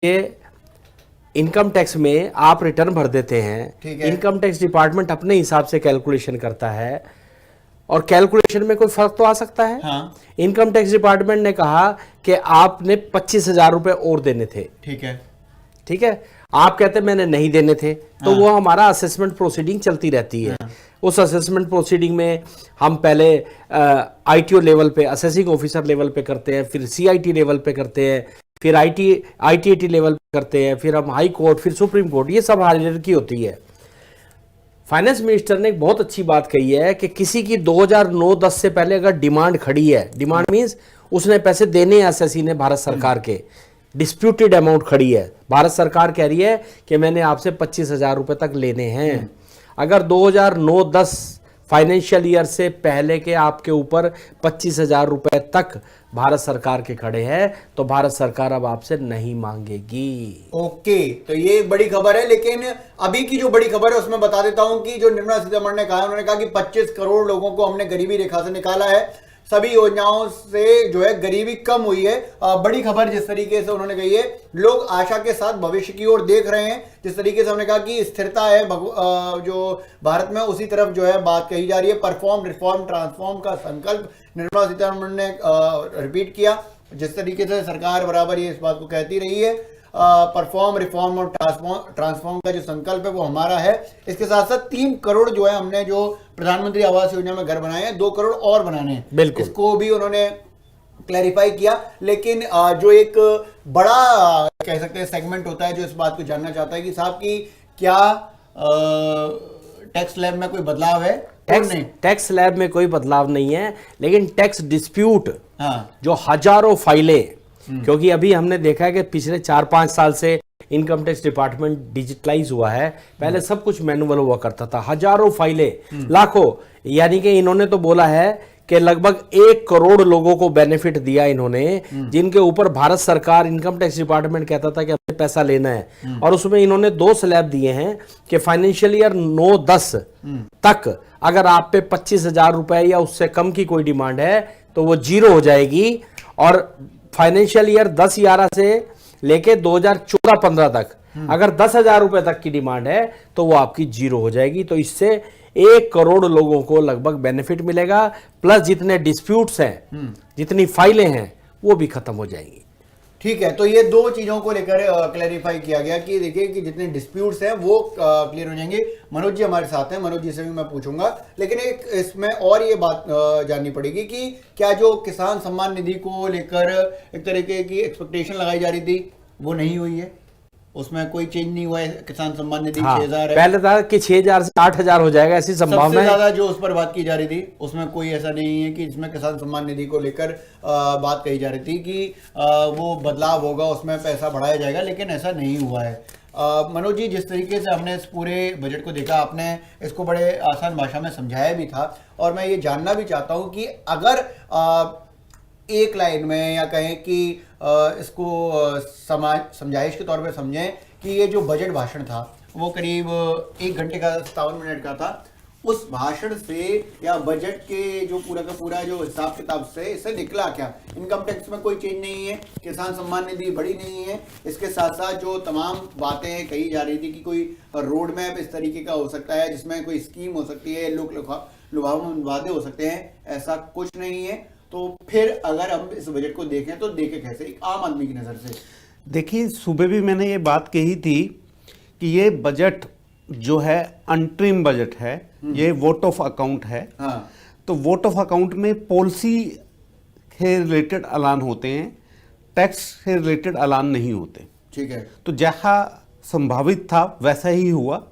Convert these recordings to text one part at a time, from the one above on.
ये income tax में आप रिटर्न भर देते हैं, इनकम टैक्स डिपार्टमेंट अपने हिसाब से कैलकुलेशन करता है और कैलकुलेशन में कोई फर्क तो आ सकता है। हाँ। इनकम टैक्स डिपार्टमेंट ने कहा कि आपने 25,000 रुपए और देने थे, ठीक है, आप कहते मैंने नहीं देने थे, तो वो हमारा असेसमेंट प्रोसीडिंग चलती रहती है। उस असेसमेंट प्रोसीडिंग में हम पहले आईटीओ लेवल पे, असेसिंग ऑफिसर लेवल पे करते हैं, फिर सीआईटी लेवल पे करते हैं, फिर आईटीएटी लेवल पे करते हैं, फिर हम हाई कोर्ट, फिर सुप्रीम कोर्ट, ये सब हायरार्की होती है। फाइनेंस मिनिस्टर ने एक बहुत अच्छी बात कही है कि किसी की 2009-10 से पहले अगर डिमांड खड़ी है, डिमांड मींस उसने पैसे देने हैं एसएससी ने भारत सरकार के, डिस्प्यूटेड अमाउंट खड़ी है, भारत सरकार कह रही है कि मैंने आपसे 25,000 रुपए तक लेने हैं। अगर 2009-10 फाइनेंशियल ईयर से पहले के आपके ऊपर 25,000 रुपए तक भारत सरकार के खड़े हैं तो भारत सरकार अब आपसे नहीं मांगेगी। ओके, तो ये एक बड़ी खबर है। लेकिन अभी की जो बड़ी खबर है उसमें बता देता हूं कि जो निर्मला सीतारमण ने कहा, उन्होंने कहा कि 25 करोड़ लोगों को हमने गरीबी रेखा से निकाला है, सभी योजनाओं से जो है गरीबी कम हुई है। बड़ी खबर जिस तरीके से उन्होंने कही है, लोग आशा के साथ भविष्य की ओर देख रहे हैं। जिस तरीके से हमने कहा कि स्थिरता है जो भारत में, उसी तरफ जो है बात कही जा रही है। परफॉर्म, रिफॉर्म, ट्रांसफॉर्म का संकल्प निर्मला सीतारमण ने रिपीट किया। जिस तरीके से सरकार बराबर ये इस बात को कहती रही है, परफॉर्म, रिफॉर्म और ट्रांसफॉर्म का जो संकल्प है वो हमारा है। इसके साथ साथ 3 करोड़ जो है हमने जो प्रधानमंत्री आवास योजना में घर बनाए हैं, 2 करोड़ और बनाने हैं, बिल्कुल, इसको भी उन्होंने क्लैरिफाई किया। लेकिन जो एक बड़ा कह सकते हैं सेगमेंट होता है जो इस बात को जानना चाहता है कि साहब की क्या टैक्स स्लैब में कोई बदलाव है? टैक्स स्लैब में कोई बदलाव नहीं है, लेकिन टैक्स डिस्प्यूट, जो हजारों फाइलें, क्योंकि अभी हमने देखा है कि पिछले 4-5 साल से इनकम टैक्स डिपार्टमेंट डिजिटलाइज हुआ है। पहले सब कुछ मैनुअल हुआ करता था, हजारों फाइलें, लाखों, यानी कि इन्होंने तो बोला है कि लगभग 1 करोड़ लोगों को बेनिफिट दिया इन्होंने, जिनके ऊपर भारत सरकार, इनकम टैक्स डिपार्टमेंट कहता था कि हमें पैसा लेना है। और उसमें इन्होंने 2 स्लैब दिए हैं कि फाइनेंशियल ईयर 9-10 तक अगर आप पे 25,000 रुपए या उससे कम की कोई डिमांड है तो वो जीरो हो जाएगी, और फाइनेंशियल ईयर 10-11 से लेके 2014-15 तक अगर 10,000 रुपए तक की डिमांड है तो वो आपकी जीरो हो जाएगी। तो इससे 1 करोड़ लोगों को लगभग बेनिफिट मिलेगा, प्लस जितने डिस्प्यूट्स हैं, जितनी फाइलें हैं, वो भी खत्म हो जाएंगी। ठीक है, तो ये 2 चीजों को लेकर क्लैरिफाई किया गया कि देखिए कि जितने डिस्प्यूट्स हैं वो क्लियर हो जाएंगे। मनोज जी हमारे साथ हैं, मनोज जी से भी मैं पूछूंगा, लेकिन एक इसमें और ये बात जाननी पड़ेगी कि क्या जो किसान सम्मान निधि को लेकर एक तरीके की एक्सपेक्टेशन लगाई जा रही थी वो नहीं हुई है, उसमें कोई चेंज नहीं हुआ है? किसान सम्मान निधि 6,000 है, पहले था कि 6,000 से 8,000 हो जाएगा, ऐसी संभावना है। ज्यादा जो उस पर बात की जा रही थी उसमें कोई ऐसा नहीं है कि इसमें किसान सम्मान निधि को लेकर बात कही जा रही थी कि वो बदलाव होगा, उसमें पैसा बढ़ाया जाएगा, लेकिन ऐसा नहीं हुआ है। मनोज जी, जिस तरीके से हमने इस पूरे बजट को देखा, आपने इसको बड़े आसान भाषा में समझाया भी था, और मैं ये जानना भी चाहता हूँ कि अगर एक लाइन में या कहें कि इसको समझाइश के तौर पे समझें कि ये जो बजट भाषण था वो करीब 1 घंटे का 57 मिनट का था, उस भाषण से या बजट के जो पूरा का पूरा जो हिसाब किताब से इससे निकला क्या? इनकम टैक्स में कोई चेंज नहीं है, किसान सम्मान निधि बढ़ी नहीं है, इसके साथ साथ जो तमाम बातें कही जा रही थी कि कोई रोड मैप इस तरीके का हो सकता है जिसमें कोई स्कीम हो सकती है, लोक लुभावन वादे हो सकते हैं, ऐसा कुछ नहीं है। तो फिर अगर हम इस बजट को देखें तो देखें कैसे एक आम आदमी की नजर से? देखिए, सुबह भी मैंने ये बात कही थी कि ये बजट जो है अंतरिम बजट है, ये वोट ऑफ अकाउंट है। तो वोट ऑफ अकाउंट में पॉलिसी के रिलेटेड ऐलान होते हैं, टैक्स से रिलेटेड ऐलान नहीं होते। ठीक है, तो जैसा संभावित था वैसा ही हुआ,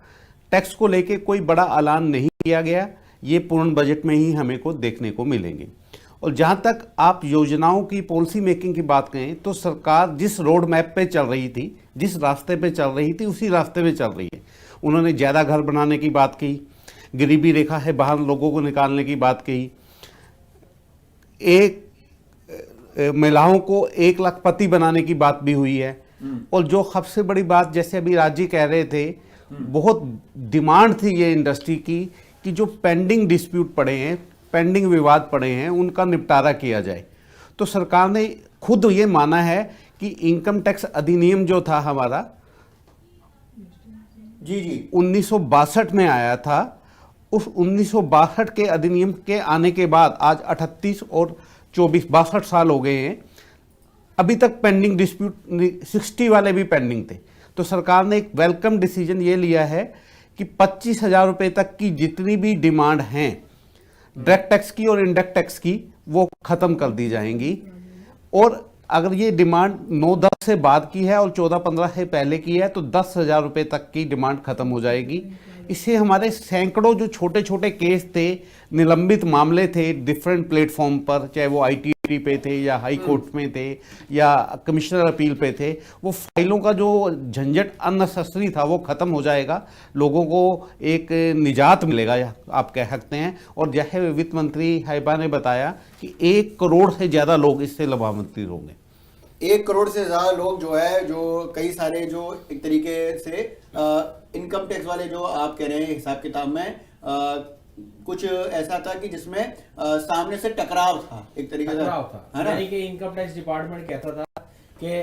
टैक्स को लेके कोई बड़ा ऐलान नहीं किया गया, ये पूर्ण बजट में ही हमें को देखने को मिलेंगे। और जहाँ तक आप योजनाओं की पॉलिसी मेकिंग की बात करें तो सरकार जिस रोड मैप पे चल रही थी, जिस रास्ते पे चल रही थी, उसी रास्ते पे चल रही है। उन्होंने ज़्यादा घर बनाने की बात की, गरीबी रेखा है बाहर लोगों को निकालने की बात कही, एक महिलाओं को 1 लाख पति बनाने की बात भी हुई है। और जो सबसे बड़ी बात, जैसे अभी राजी कह रहे थे, बहुत डिमांड थी ये इंडस्ट्री की कि जो पेंडिंग डिस्प्यूट पड़े हैं, पेंडिंग विवाद पड़े हैं, उनका निपटारा किया जाए। तो सरकार ने खुद ये माना है कि इनकम टैक्स अधिनियम जो था हमारा जी जी 1962 में आया था, उस 1962 के अधिनियम के आने के बाद आज 38 और 24 62 साल हो गए हैं, अभी तक पेंडिंग डिस्प्यूट 60 वाले भी पेंडिंग थे। तो सरकार ने एक वेलकम डिसीजन ये लिया है कि 25,000 रुपये तक की जितनी भी डिमांड हैं डायरेक्ट टैक्स की और इनडायरेक्ट टैक्स की, वो ख़त्म कर दी जाएंगी। और अगर ये डिमांड 9-10 से बाद की है और 14-15 से पहले की है तो 10,000 रुपये तक की डिमांड खत्म हो जाएगी। इससे हमारे सैकड़ों जो छोटे छोटे केस थे, निलंबित मामले थे डिफरेंट प्लेटफॉर्म पर, चाहे वो ITT पे थे या हाई कोर्ट में थे या कमिश्नर अपील पे थे, वो फाइलों का जो झंझट अननेसेसरी था वो खत्म हो जाएगा। लोगों को एक निजात मिलेगा, या आप कह सकते हैं। और जैसे वित्त मंत्री हाइबा ने बताया कि 1 करोड़ से ज़्यादा लोग इससे लाभान्वित होंगे। 1 करोड़ से ज्यादा लोग जो है, जो कई सारे जो एक तरीके से इनकम टैक्स वाले जो आप कह रहे हैं हिसाब किताब में कुछ ऐसा था कि जिसमें सामने से टकराव था, एक तरीके से टकराव था, है ना? यानी कि इनकम टैक्स डिपार्टमेंट कहता था कि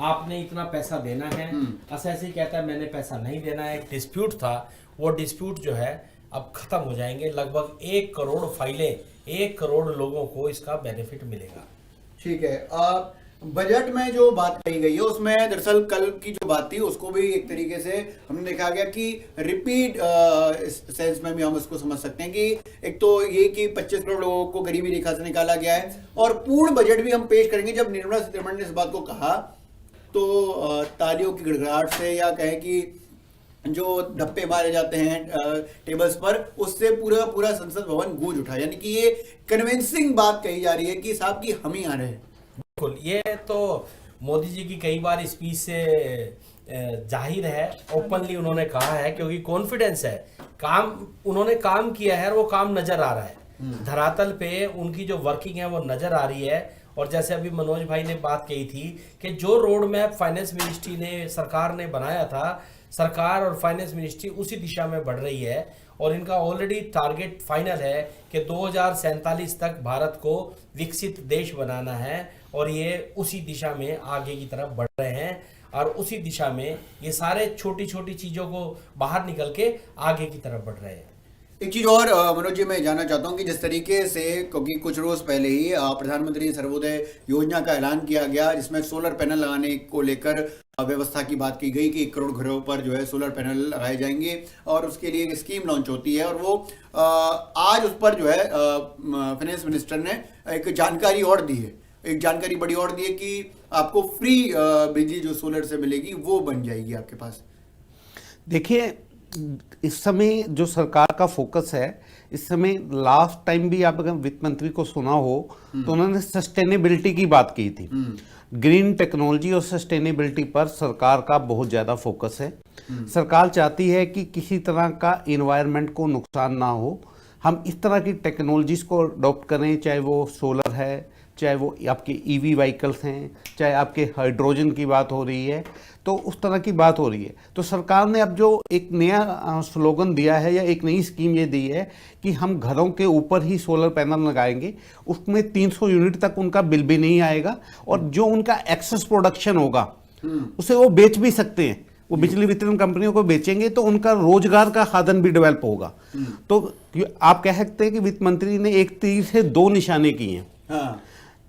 आपने इतना पैसा देना है, असेसी कहता है मैंने पैसा नहीं देना है। एक डिस्प्यूट था, वो डिस्प्यूट जो है अब खत्म हो जाएंगे। लगभग 1 करोड़ फाइलें, 1 करोड़ लोगों को इसका बेनिफिट मिलेगा। ठीक है। बजट में जो बात कही गई है उसमें दरअसल कल की जो बात थी उसको भी एक तरीके से हमने देखा गया कि रिपीट सेंस में भी हम उसको समझ सकते हैं कि एक तो ये कि 25 करोड़ लोगों को गरीबी रेखा से निकाला गया है। और पूर्ण बजट भी हम पेश करेंगे। जब निर्मला सीतारमण ने इस बात को कहा तो तालियों की गड़गड़ाहट से, या कहें कि जो धप्पे मारे जाते हैं टेबल्स पर, उससे पूरा पूरा संसद भवन गूंज उठा। यानी कि ये कन्विंसिंग बात कही जा रही है कि साहब की हम ही आ रहे हैं। बिल्कुल, ये तो मोदी जी की कई बार स्पीच से जाहिर है, ओपनली उन्होंने कहा है, क्योंकि कॉन्फिडेंस है, काम उन्होंने काम किया है और वो काम नजर आ रहा है धरातल पे, उनकी जो वर्किंग है वो नजर आ रही है। और जैसे अभी मनोज भाई ने बात कही थी कि जो रोड मैप फाइनेंस मिनिस्ट्री ने, सरकार ने बनाया था, सरकार और फाइनेंस मिनिस्ट्री उसी दिशा में बढ़ रही है। और इनका ऑलरेडी टारगेट फाइनल है कि 2047 तक भारत को विकसित देश बनाना है। और ये उसी दिशा में आगे की तरफ बढ़ रहे हैं, और उसी दिशा में ये सारे छोटी छोटी चीज़ों को बाहर निकल के आगे की तरफ बढ़ रहे हैं। एक चीज और मनोज जी मैं जानना चाहता हूं कि जिस तरीके से, क्योंकि कुछ रोज पहले ही प्रधानमंत्री सर्वोदय योजना का ऐलान किया गया, जिसमें सोलर पैनल लगाने को लेकर व्यवस्था की बात की गई कि 1 करोड़ घरों पर जो है सोलर पैनल लगाए जाएंगे और उसके लिए एक स्कीम लॉन्च होती है। और वो आज उस पर जो है फाइनेंस मिनिस्टर ने एक जानकारी और दी है, एक जानकारी बड़ी और दी है कि आपको फ्री बिजली जो सोलर से मिलेगी वो बन जाएगी आपके पास। देखिए, इस समय जो सरकार का फोकस है, इस समय लास्ट टाइम भी आप अगर वित्त मंत्री को सुना हो तो उन्होंने सस्टेनेबिलिटी की बात की थी। ग्रीन टेक्नोलॉजी और सस्टेनेबिलिटी पर सरकार का बहुत ज़्यादा फोकस है। सरकार चाहती है कि किसी तरह का इन्वायरमेंट को नुकसान ना हो, हम इस तरह की टेक्नोलॉजीज को अडॉप्ट करें, चाहे वो सोलर है, चाहे वो आपके EV व्हीकल्स हैं, चाहे आपके हाइड्रोजन की बात हो रही है, तो उस तरह की बात हो रही है। तो सरकार ने अब जो एक नया स्लोगन दिया है या एक नई स्कीम ये दी है कि हम घरों के ऊपर ही सोलर पैनल लगाएंगे, उसमें 300 यूनिट तक उनका बिल भी नहीं आएगा, और जो उनका एक्सेस प्रोडक्शन होगा उसे वो बेच भी सकते हैं, वो बिजली वितरण कंपनियों को बेचेंगे तो उनका रोजगार का साधन भी डेवलप होगा। तो आप कह सकते हैं कि वित्त मंत्री ने एक तीर से 2 निशाने किए हैं। हाँ।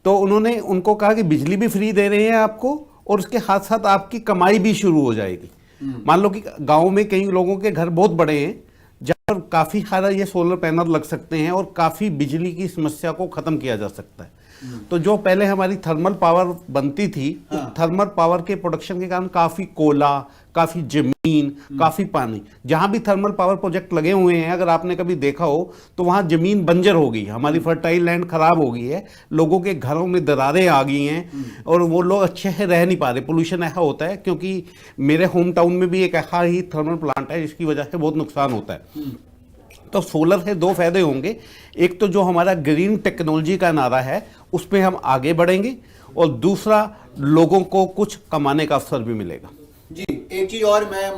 तो उन्होंने उनको कहा कि बिजली भी फ्री दे रहे हैं आपको, और उसके साथ साथ आपकी कमाई भी शुरू हो जाएगी। मान लो कि गांव में कई लोगों के घर बहुत बड़े हैं जहां पर काफी सारा ये सोलर पैनल लग सकते हैं और काफी बिजली की समस्या को खत्म किया जा सकता है। तो जो पहले हमारी थर्मल पावर बनती थी, थर्मल पावर के प्रोडक्शन के कारण काफी कोयला, काफी जमीन, काफी पानी, जहां भी थर्मल पावर प्रोजेक्ट लगे हुए हैं, अगर आपने कभी देखा हो तो वहां जमीन बंजर हो गई, हमारी फर्टाइल लैंड खराब हो गई है, लोगों के घरों में दरारें आ गई हैं और वो लोग अच्छे से रह नहीं पा रहे। पोल्यूशन ऐसा होता है, क्योंकि मेरे होम टाउन में भी एक ऐसा ही थर्मल प्लांट है जिसकी वजह से बहुत नुकसान होता है। तो सोलर से 2 फायदे होंगे, एक तो जो हमारा ग्रीन टेक्नोलॉजी का नारा है उस पर हम आगे बढ़ेंगे, और दूसरा लोगों को कुछ कमाने का अवसर भी मिलेगा। जी, एक चीज और मैं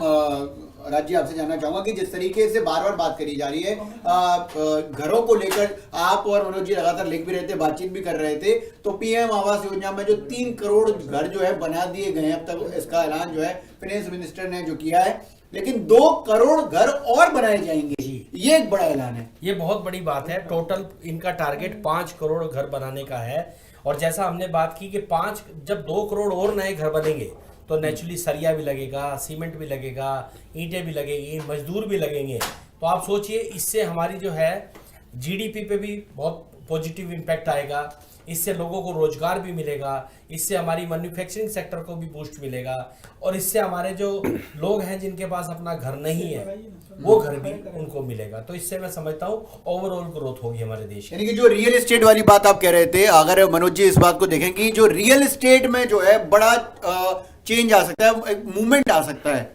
राज्य आपसे जानना चाहूंगा कि जिस तरीके से बार बार बात करी जा रही है घरों को लेकर, आप और मनोज जी लगातार लिख भी रहे थे, बातचीत भी कर रहे थे, तो पीएम आवास योजना में जो 3 करोड़ घर जो है बना दिए गए हैं, अब तक इसका ऐलान जो है फाइनेंस मिनिस्टर ने जो किया है, लेकिन 2 करोड़ घर और बनाए जाएंगे, ये एक बड़ा ऐलान है। ये बहुत बड़ी बात है। टोटल इनका टारगेट 5 करोड़ घर बनाने का है। और जैसा हमने बात की कि 5 जब 2 करोड़ और नए घर बनेंगे तो नेचुरली सरिया भी लगेगा, सीमेंट भी लगेगा, ईंटें भी लगेंगी, मजदूर भी लगेंगे। तो आप सोचिए इससे हमारी जो है जीडीपी पे भी बहुत पॉजिटिव इम्पैक्ट आएगा, इससे लोगों को रोजगार भी मिलेगा, इससे हमारी मैन्युफैक्चरिंग सेक्टर को भी बूस्ट मिलेगा, और इससे हमारे जो लोग हैं जिनके पास अपना घर नहीं है वो घर भी उनको मिलेगा। तो इससे मैं समझता हूँ ओवरऑल ग्रोथ होगी हमारे देश। यानी कि जो रियल एस्टेट वाली बात आप कह रहे थे, अगर मनोज जी इस बात को देखें कि जो रियल एस्टेट में जो है बड़ा चेंज आ सकता है, एक मूवमेंट आ सकता है।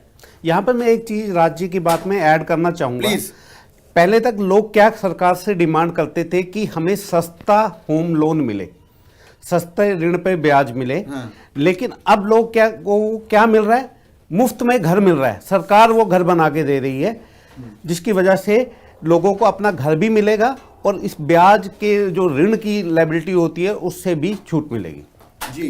यहाँ पर मैं एक चीज राज्य की बात में ऐड करना चाहूंगा। प्लीज। पहले तक लोग क्या सरकार से डिमांड करते थे कि हमें सस्ता होम लोन मिले, सस्ते ऋण पे ब्याज मिले। हाँ। लेकिन अब लोग क्या मिल रहा है, मुफ्त में घर मिल रहा है, सरकार वो घर बना के दे रही है, जिसकी वजह से लोगों को अपना घर भी मिलेगा और इस ब्याज के जो ऋण की लायबिलिटी होती है उससे भी छूट मिलेगी। जी,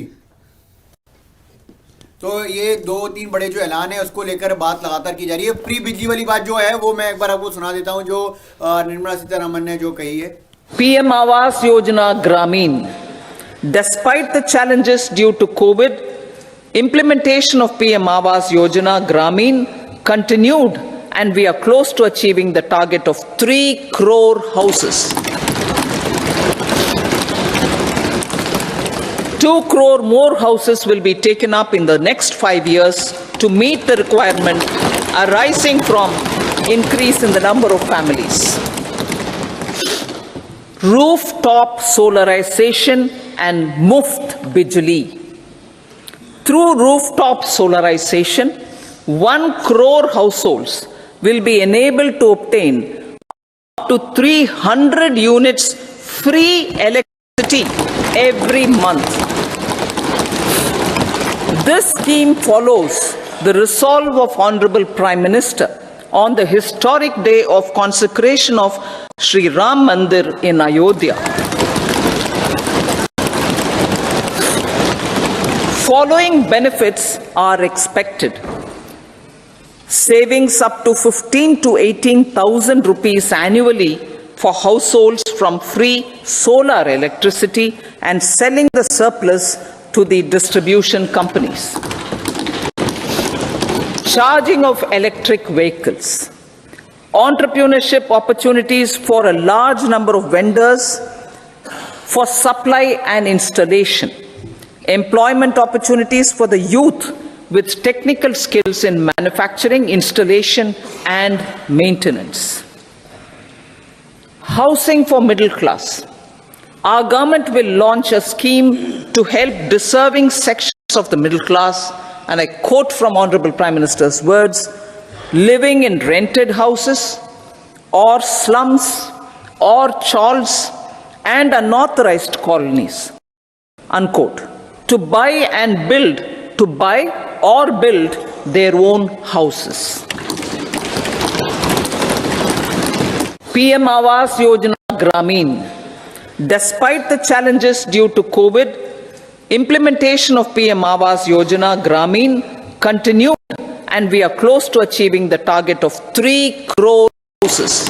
तो ये 2-3 बड़े जो ऐलान है उसको लेकर बात लगातार की जा रही है। फ्री बिजली वाली बात जो है वो मैं एक बार आपको सुना देता हूं, जो निर्मला सीतारमण ने जो कही है। PM Awas Yojana Gramin. Despite the challenges due to COVID, implementation of PM Awas Yojana Gramin continued, and we are close to achieving the target of 3 crore houses. 2 crore more houses will be taken up in the next 5 years to meet the requirement arising from increase in the number of families. Rooftop solarization and Muft Bijli. Through rooftop solarization, 1 crore households will be enabled to obtain up to 300 units free electricity every month. This scheme follows the resolve of Honorable Prime Minister on the historic day of consecration of Sri Ram Mandir in Ayodhya. Following benefits are expected: savings up to 15 to 18,000 rupees annually for households from free solar electricity and selling the surplus to the distribution companies. Charging of electric vehicles. Entrepreneurship opportunities for a large number of vendors for supply and installation. Employment opportunities for the youth with technical skills in manufacturing, installation, and maintenance. Housing for middle class. Our government will launch a scheme to help deserving sections of the middle class, and I quote from Honorable Prime Minister's words, living in rented houses or slums or chawls and unauthorized colonies, unquote, to buy or build their own houses. PM Awas Yojana Gramin. Despite the challenges due to COVID, implementation of PM Awas Yojana Gramin continued, and we are close to achieving the target of 3 crore houses.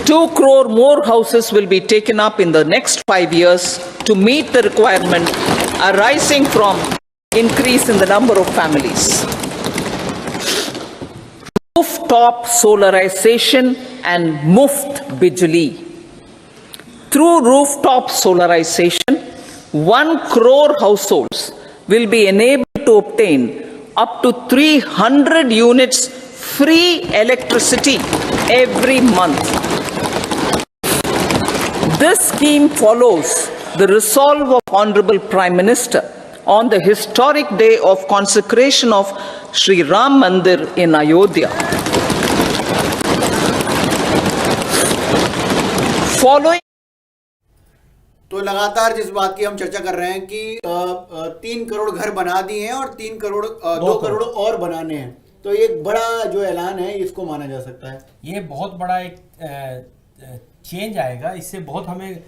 2 crore more houses will be taken up in the next 5 years to meet the requirement arising from increase in the number of families. Rooftop solarization and Muft Bijli. Through rooftop solarization, 1 crore households will be enabled to obtain up to 300 units free electricity every month. This scheme follows the resolve of Honorable Prime Minister on the historic day of consecration of Sri Ram Mandir in Ayodhya. Following तो लगातार जिस बात की हम चर्चा कर रहे हैं कि 3 करोड़ घर बना दिए हैं और 2 करोड़ और बनाने हैं, तो एक बड़ा जो ऐलान है इसको माना जा सकता है। ये बहुत बड़ा एक चेंज आएगा। इससे बहुत हमें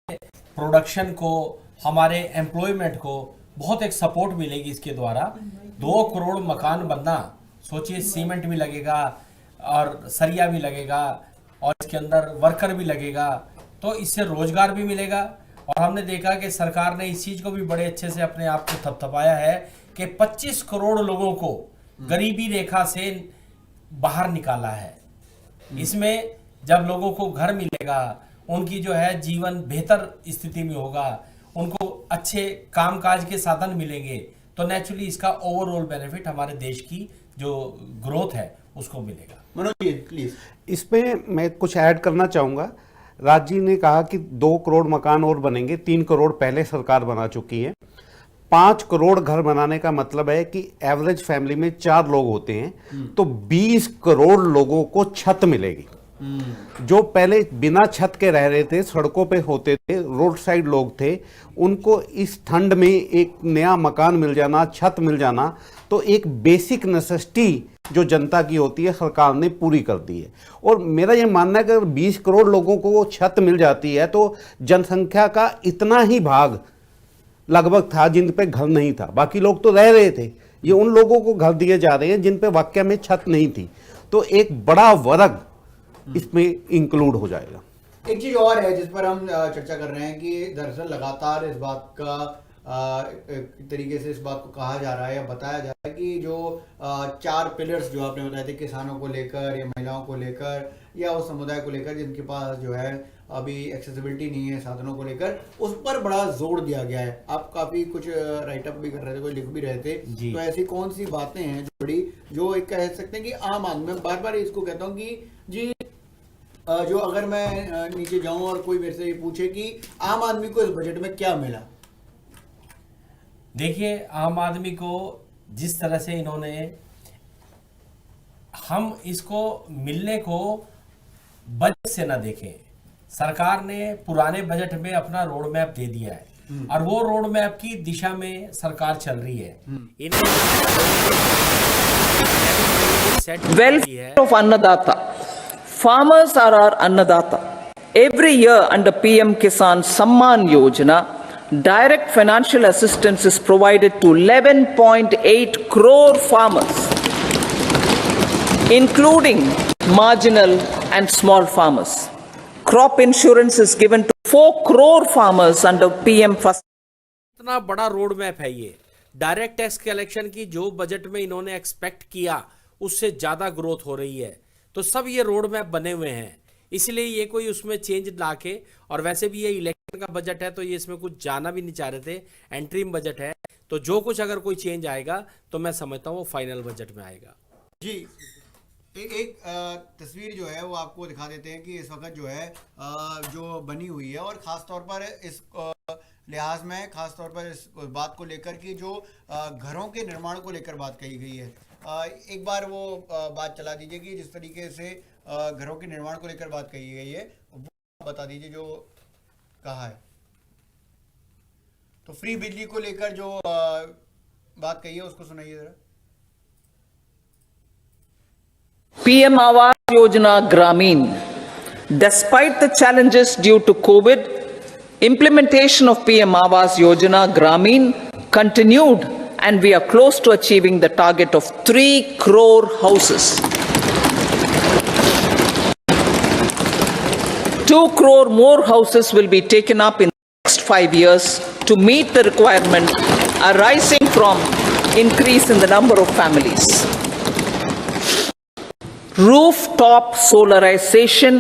प्रोडक्शन को, हमारे एम्प्लॉयमेंट को बहुत एक सपोर्ट मिलेगी इसके द्वारा। 2 करोड़ मकान बनना, सोचिए सीमेंट भी लगेगा और सरिया भी लगेगा और इसके अंदर वर्कर भी लगेगा, तो इससे रोजगार भी मिलेगा। और हमने देखा कि सरकार ने इस चीज को भी बड़े अच्छे से अपने आप को थपथपाया है कि 25 करोड़ लोगों को गरीबी रेखा से बाहर निकाला है। इसमें जब लोगों को घर मिलेगा, उनकी जो है जीवन बेहतर स्थिति में होगा, उनको अच्छे कामकाज के साधन मिलेंगे, तो नेचुरली इसका ओवरऑल बेनिफिट हमारे देश की जो ग्रोथ है उसको मिलेगा। मनोज जी प्लीज। इसमें मैं कुछ ऐड करना चाहूँगा। राज जी ने कहा कि 2 करोड़ मकान और बनेंगे, 3 करोड़ पहले सरकार बना चुकी है। 5 करोड़ घर बनाने का मतलब है कि एवरेज फैमिली में 4 लोग होते हैं, तो 20 करोड़ लोगों को छत मिलेगी। जो पहले बिना छत के रह रहे थे, सड़कों पे होते थे, रोड साइड लोग थे, उनको इस ठंड में एक नया मकान मिल जाना, छत मिल जाना, तो एक बेसिक नेसेसिटी जो जनता की होती है सरकार ने पूरी कर दी है। और मेरा ये मानना है कि अगर 20 करोड़ लोगों को वो छत मिल जाती है तो जनसंख्या का इतना ही भाग लगभग था जिन पे घर नहीं था, बाकी लोग तो रह रहे थे। ये उन लोगों को घर दिए जा रहे हैं जिन पे वाकई में छत नहीं थी, तो एक बड़ा वर्ग इसमें इंक्लूड हो जाएगा। एक चीज और है जिस पर हम चर्चा कर रहे हैं कि दरअसल लगातार इस बात का एक तरीके से इस बात को कहा जा रहा है या बताया जा रहा है कि जो 4 पिलर्स जो आपने बताए थे, किसानों को लेकर या महिलाओं को लेकर या उस समुदाय को लेकर जिनके पास जो है अभी एक्सेसिबिलिटी नहीं है साधनों को लेकर, उस पर बड़ा जोर दिया गया है। आप काफी कुछ राइटअप भी कर रहे थे, कोई लिख भी रहे थे, तो ऐसी कौन सी बातें हैं जो बड़ी, जो एक कह सकते हैं कि आम आदमी, बार बार इसको कहता हूँ कि जी जो अगर मैं नीचे जाऊं और कोई मेरे से ये पूछे कि आम आदमी को इस बजट में क्या मिला। देखिए, आम आदमी को जिस तरह से इन्होंने, हम इसको मिलने को बजट से ना देखें। सरकार ने पुराने बजट में अपना रोड मैप दे दिया है और वो रोड मैप की दिशा में सरकार चल रही है। Welfare of Annadata. Farmers are our Annadata. Every year under PM Kisan Samman Yojana, direct financial assistance is provided to 11.8 crore farmers, including marginal and small farmers. Crop insurance is given to 4 crore farmers under PM First. इतना बड़ा road map है ये। Direct tax collection की जो budget में इन्होंने expect किया उससे ज्यादा ग्रोथ हो रही है, तो सब ये रोड मैप बने हुए हैं। इसलिए ये कोई उसमें चेंज लाके, और वैसे भी ये इलेक्शन का बजट है तो ये इसमें कुछ जाना भी नहीं चाह रहे थे, एंट्रीम बजट है, तो जो कुछ अगर कोई चेंज आएगा तो मैं समझता हूँ वो फाइनल बजट में आएगा। जी एक तस्वीर जो है वो आपको दिखा देते हैं कि इस वक्त जो है जो बनी हुई है, और ख़ास तौर पर इस लिहाज में ख़ास तौर पर इस बात को लेकर कि जो घरों के निर्माण को लेकर बात कही गई है, एक बार वो बात चला दीजिए कि जिस तरीके से घरों के निर्माण को लेकर बात कही गई है वो बता दीजिए जो कहा है। तो फ्री बिजली को लेकर जो बात कही है उसको सुनाइए जरा। PM Awas Yojana Gramin. Despite the challenges due to COVID, implementation of PM Awas Yojana Gramin continued, and we are close to achieving the target of 3 crore houses. 2 crore more houses will be taken up in the next 5 years to meet the requirement arising from increase in the number of families. Rooftop solarization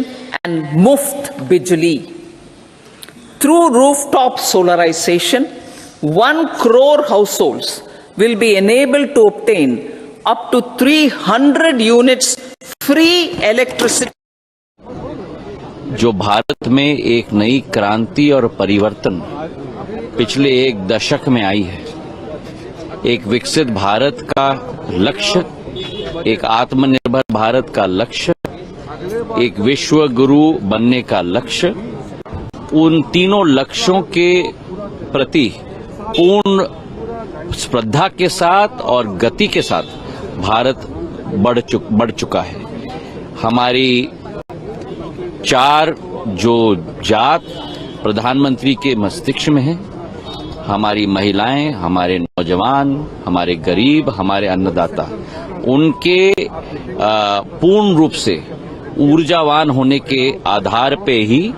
and Muft Bijli. Through rooftop solarization, 1 crore households will be enabled to obtain up to 300 units free electricity. जो भारत में एक नई क्रांति और परिवर्तन पिछले 1 दशक में आई है, एक विकसित भारत का लक्ष्य, एक आत्मनिर्भर भारत का लक्ष्य, एक विश्व गुरु बनने का लक्ष्य, उन तीनों लक्ष्यों के प्रति पूर्ण श्रद्धा के साथ और गति के साथ भारत बढ़ चुका है। हमारी 4 जो जात प्रधानमंत्री के मस्तिष्क में है, हमारी महिलाएं, हमारे नौजवान, हमारे गरीब, हमारे अन्नदाता, उनके पूर्ण रूप से ऊर्जावान होने के आधार पे ही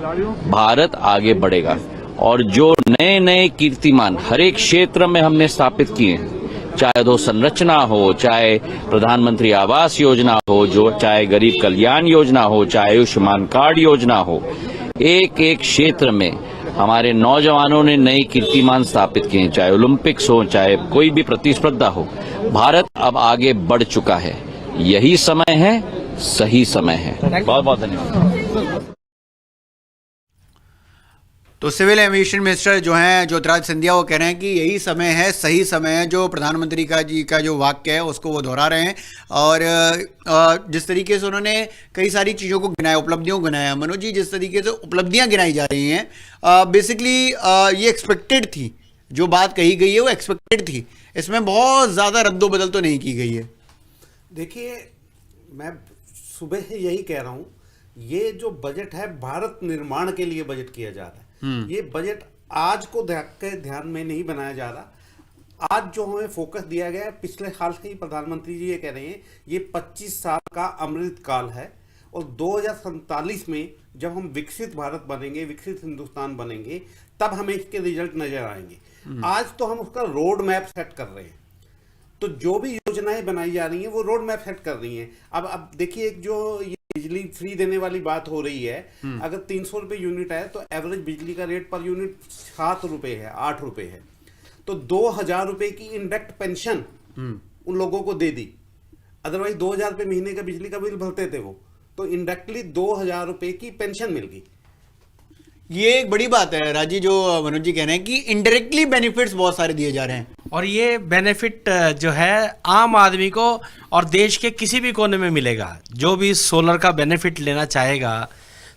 भारत आगे बढ़ेगा। और जो नए नए कीर्तिमान हर एक क्षेत्र में हमने स्थापित किए हैं, चाहे वो संरचना हो, चाहे प्रधानमंत्री आवास योजना हो, जो चाहे गरीब कल्याण योजना हो, चाहे आयुष्मान कार्ड योजना हो, एक एक क्षेत्र में हमारे नौजवानों ने नए कीर्तिमान स्थापित किए हैं, चाहे ओलंपिक्स हो, चाहे कोई भी प्रतिस्पर्धा हो। भारत अब आगे बढ़ चुका है। यही समय है, सही समय है। बहुत बहुत धन्यवाद। तो सिविल एविएशन मिनिस्टर जो हैं ज्योतिराज सिंधिया, वो कह रहे हैं कि यही समय है, सही समय है। जो प्रधानमंत्री जी का जो वाक्य है उसको वो दोहरा रहे हैं। और जिस तरीके से उन्होंने कई सारी चीज़ों को गिनाया, उपलब्धियों को गिनाया, मनोज जी जिस तरीके से उपलब्धियां गिनाई जा रही हैं, बेसिकली ये एक्सपेक्टेड थी। जो बात कही गई है वो एक्सपेक्टेड थी। इसमें बहुत ज़्यादा रद्दोबदल तो नहीं की गई है। देखिए, मैं सुबह से यही कह रहा हूँ, ये जो बजट है भारत निर्माण के लिए बजट किया जा रहा है। ये बजट आज को ध्यान में नहीं बनाया जा रहा। आज जो हमें फोकस दिया गया है, पिछले साल से ही प्रधानमंत्री जी ये कह रहे हैं, ये 25 साल का अमृत काल है और 2047 में जब हम विकसित भारत बनेंगे, विकसित हिंदुस्तान बनेंगे, तब हमें इसके रिजल्ट नजर आएंगे। आज तो हम उसका रोड मैप सेट कर रहे हैं। तो जो भी योजनाएं बनाई जा रही हैं वो रोड मैप सेट कर रही हैं। अब देखिए, एक जो ये बिजली फ्री देने वाली बात हो रही है, अगर 300 रुपये यूनिट है तो एवरेज बिजली का रेट पर यूनिट 7 रुपये है, 8 रुपये है। तो 2000 रुपये की इंडायरेक्ट पेंशन उन लोगों को दे दी। अदरवाइज 2000 रुपये महीने का बिजली का बिल भरते थे वो, तो इंडायरेक्टली 2000 रुपये की पेंशन मिल गई। ये एक बड़ी बात है राजी, जो मनोज जी कह रहे हैं कि इनडायरेक्टली बेनिफिट्स बहुत सारे दिए जा रहे हैं। और ये बेनिफिट जो है आम आदमी को और देश के किसी भी कोने में मिलेगा। जो भी सोलर का बेनिफिट लेना चाहेगा,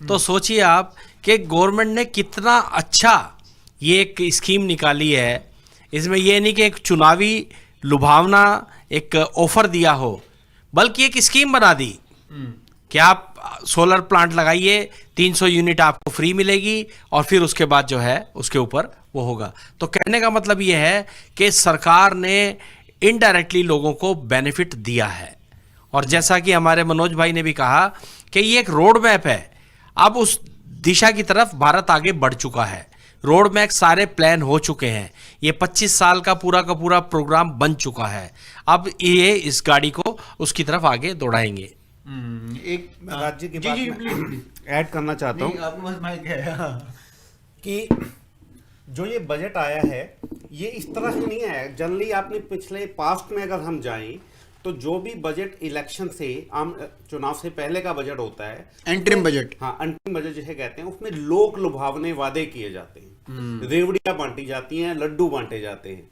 तो सोचिए आप कि गवर्नमेंट ने कितना अच्छा ये एक स्कीम निकाली है। इसमें ये नहीं कि एक चुनावी लुभावना एक ऑफर दिया हो, बल्कि एक स्कीम बना दी कि आप सोलर प्लांट लगाइए, 300 यूनिट आपको फ्री मिलेगी और फिर उसके बाद जो है उसके ऊपर वो होगा। तो कहने का मतलब ये है कि सरकार ने इनडायरेक्टली लोगों को बेनिफिट दिया है। और जैसा कि हमारे मनोज भाई ने भी कहा कि ये एक रोड मैप है। अब उस दिशा की तरफ भारत आगे बढ़ चुका है। रोड मैप सारे प्लान हो चुके हैं। ये 25 साल का पूरा प्रोग्राम बन चुका है। अब ये इस गाड़ी को उसकी तरफ आगे दौड़ाएंगे। एक राज्य की बात में ऐड करना चाहता हूँ कि जो ये बजट आया है, ये इस तरह से नहीं आया। जनरली आपने पिछले पास्ट में अगर हम जाएं तो जो भी बजट इलेक्शन से, आम चुनाव से पहले का बजट होता है, एंटरिम बजट, हाँ अंतरिम बजट जिसे कहते हैं, उसमें लोक लुभावने वादे किए जाते हैं, रेवड़ियां बांटी जाती हैं, लड्डू बांटे जाते हैं।